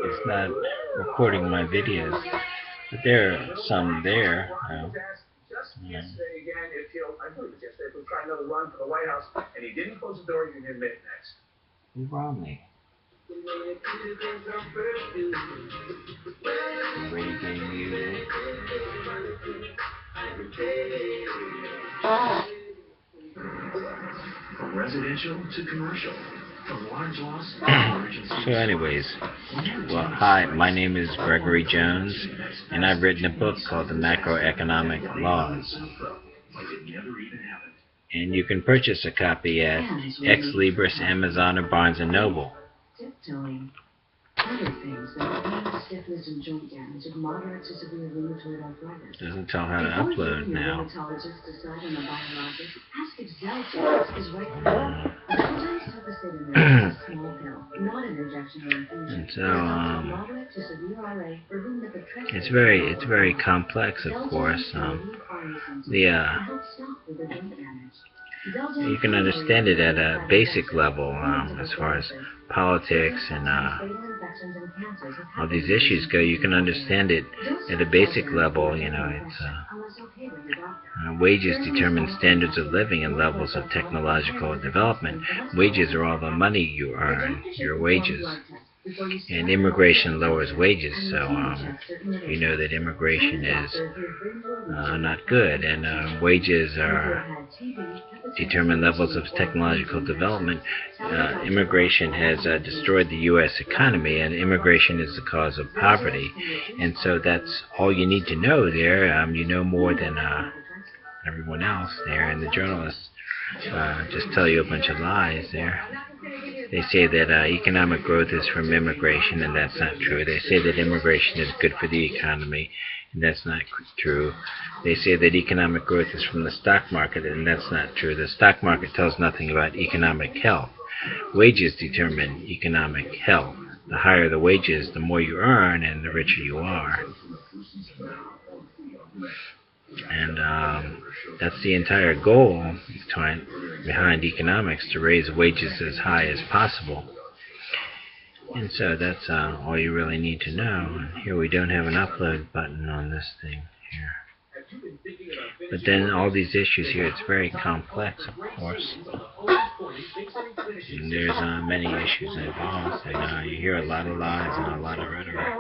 It's not recording my videos, but there are some there. Yeah. Who Romney? Reggae music. From residential to commercial, from large loss to emergency. So anyways, well, hi, my name is Gregory Jones, and I've written a book called The Macroeconomic Laws. And you can purchase a copy at Ex Libris, Amazon, or Barnes & Noble. Doesn't tell how to upload now. And so it's very complex, of course. You can understand it at a basic level, as far as politics and all these issues go. You can understand it at a basic level. You know, it's wages determine standards of living and levels of technological development. Wages are all the money you earn, your wages. And immigration lowers wages, so you know that immigration is not good, and wages determine levels of technological development. Immigration has destroyed the U.S. economy, and immigration is the cause of poverty, and so that's all you need to know there. You know more than everyone else there, and the journalists just tell you a bunch of lies there. They say that economic growth is from immigration, and that's not true. They say that immigration is good for the economy, and that's not true. They say that economic growth is from the stock market, and that's not true. The stock market tells nothing about economic health. Wages determine economic health. The higher the wages, the more you earn, and the richer you are. And that's the entire goal behind economics, to raise wages as high as possible. And so that's all you really need to know. And here we don't have an upload button on this thing here. But then all these issues here, it's very complex, of course. And there's many issues involved, and you hear a lot of lies and a lot of rhetoric.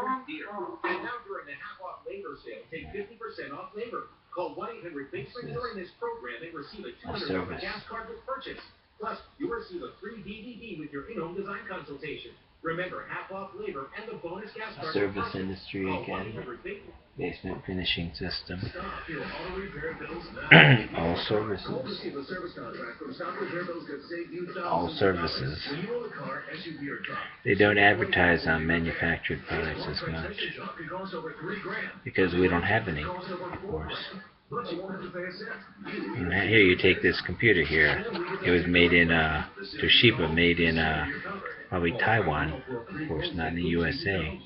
Call 1-800-BIG-SPRING during this program and receive a $200 gas card with purchase. Plus, you'll receive a free DVD with your in-home design consultation. Remember, half off labor and the bonus gas card. Service Industry Academy. Basement Finishing System. All services. All services. They don't advertise on manufactured products as much, because we don't have any, of course. And here you take this computer here. It was made in Toshiba, made in probably Taiwan, of course, not in the USA.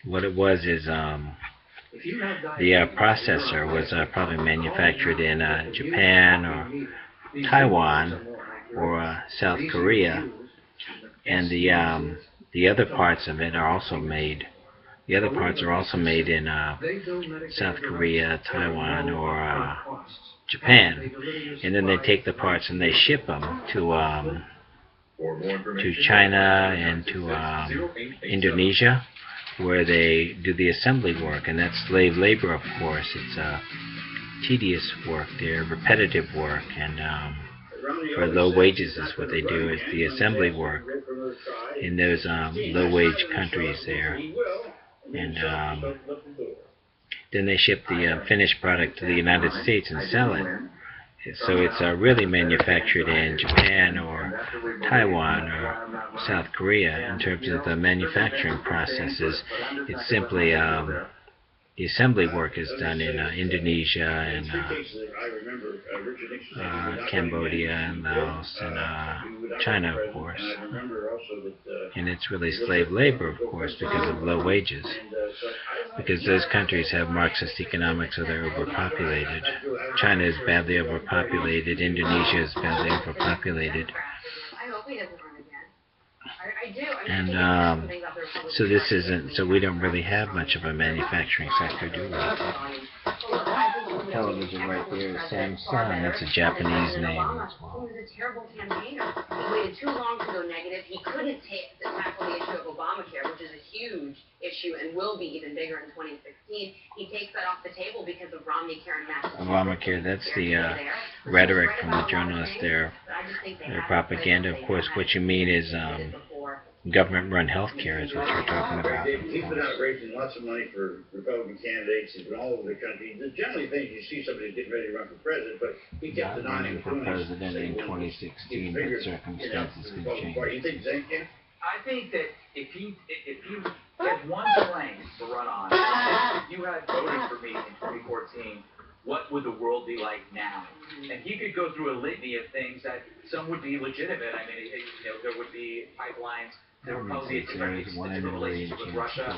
What it was is the processor was probably manufactured in Japan or Taiwan or South Korea, and the other parts of it are also made. The other parts are also made in South Korea, Taiwan, or Japan, and then they take the parts and they ship them to China and to Indonesia, where they do the assembly work, and that's slave labor, of course. It's tedious work there, repetitive work, and for low wages is what they do, is the assembly work in those low-wage countries there. And then they ship the finished product to the United States and sell it. So it's really manufactured in Japan or Taiwan or South Korea in terms of the manufacturing processes. It's simply the assembly work is done in Indonesia and Cambodia and Laos and China, of course. And it's really slave labor, of course, because of low wages. Because those countries have Marxist economics, so they're overpopulated. China is badly overpopulated. Indonesia is badly overpopulated. And so this isn't, so we don't really have much of a manufacturing sector, do we? Television right there is Samsung. That's a Japanese name as well. He was a terrible campaigner. He waited too long to go negative. He couldn't tackle the issue of Obamacare, which is a huge issue and will be even bigger in 2016. He takes that off the table because of Romney Care and Massachusetts. Obamacare, that's the rhetoric from the journalists there. Their propaganda, of course. What you mean is government-run health care is what you're talking about. He's been out raising lots of money for Republican candidates. He's been all over the country. There's generally things you see somebody getting ready to run for president, but he kept denying running for president in 2016, but circumstances can change. You think Zane can? I think that if you had one plane to run on, if you had voted for me in 2014, what would the world be like now? And he could go through a litany of things that some would be legitimate. I mean, there would be pipelines. There would probably be a different relationship with Russia.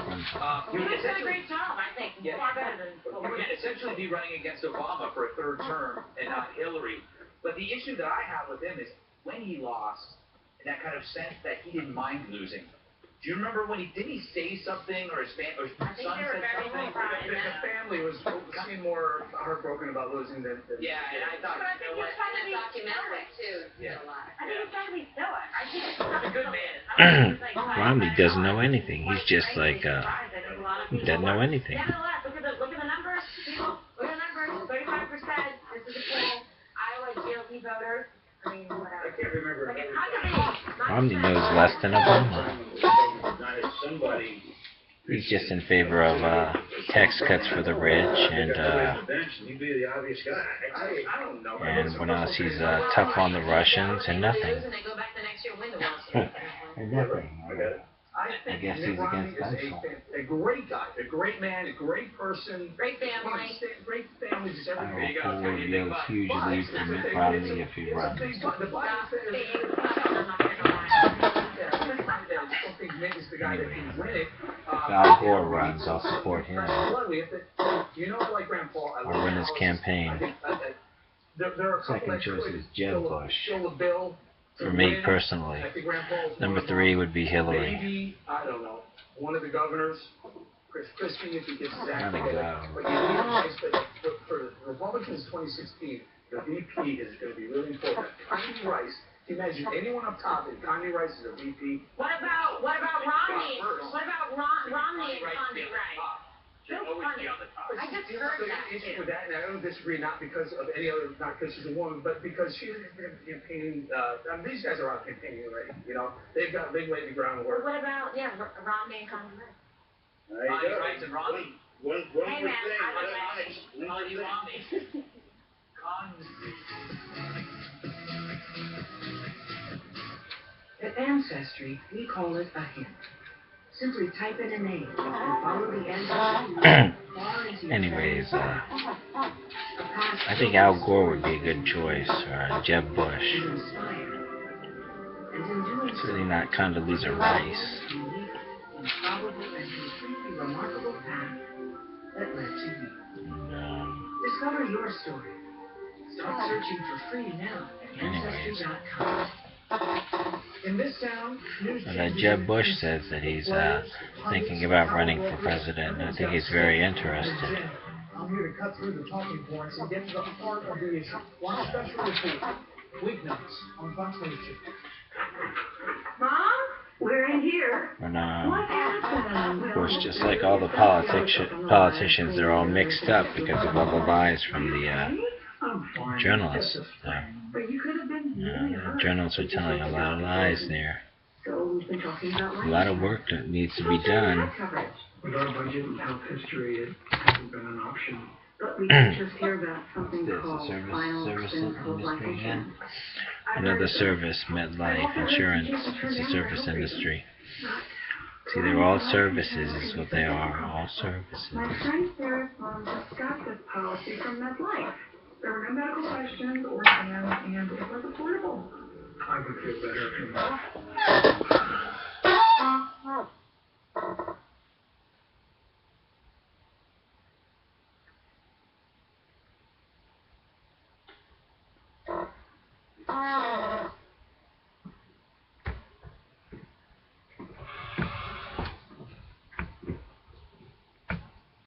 You're doing a great job, I think. Yeah. Far better than You can essentially be running against Obama for a third term and not Hillary. But the issue that I have with him is when he lost, in that kind of sense that he didn't mind losing. Do you remember when didn't he say something, or his son said something? The family was seemed more heartbroken about losing than. Yeah, and I thought, but I think he's trying to be documentary too. Yeah. I think he's trying to be stoic. I think he's a good man. Romney doesn't know anything. He's just like, he doesn't know anything. Look at the numbers, people. Look at the numbers. 35%. This is a poll. Iowa GOP voters. I mean, whatever. I can't remember. Romney knows less than Obama. He's just in favor of tax cuts for the rich and what else? He's tough on the Russians and nothing. And nothing. I guess he's against gun control. A great guy, a great man, a great person. Great family. Great family, just everything. I will forward you a huge lead for Mitt Romney if he runs. Anyway, if Al Gore runs, I'll support him. I'll run his campaign. Second choice is Jeb Bush. For me personally. Number 3 would be Hillary. Maybe, I don't know, one of the governors, Chris Christie, if he gets that. But you need advice, but for Republicans 2016, the VP is going to be really important. Connie Rice, can you imagine anyone up top, if Connie Rice is a VP? What about Romney? What about Romney and Connie Rice? I just heard that issue with that, and I don't disagree, not because of any other, not because she's a woman, but because she's campaigning. These guys are out campaigning already. You know, they've got a big way to ground work. What about Romney and Connie Rice? Connie Rice and Romney. Hey man, I like Romney. At Ancestry, we call it a hint. Simply type in a name and follow the ancestry. Anyways, I think Al Gore would be a good choice, or Jeb Bush. It's really not Condoleezza Rice. Discover your story. Start searching for free now at Ancestry.com. In this town, Jeb Bush says that he's thinking about running for president, and I think he's very interested. I'm here to cut through the talking points and get to the heart of the issue. One special report. Weeknights on Fox News. Mom, we're in here. And, What happened? of course, just like all the politicians, they're all mixed up because of all the lies from the journalists. But you could have been The journalists are telling a lot of lies there. So we've been talking about A lot of work that needs to be done. With our budget and health history, it hasn't been an option. But we can just hear about something called Service industry again. Another service, MetLife Insurance. It's a service industry. See, they're all services is what they are, all services. My friend Sarah's mom just got this policy from MedLife. There were no medical questions or exams, and it was affordable. I would feel better if you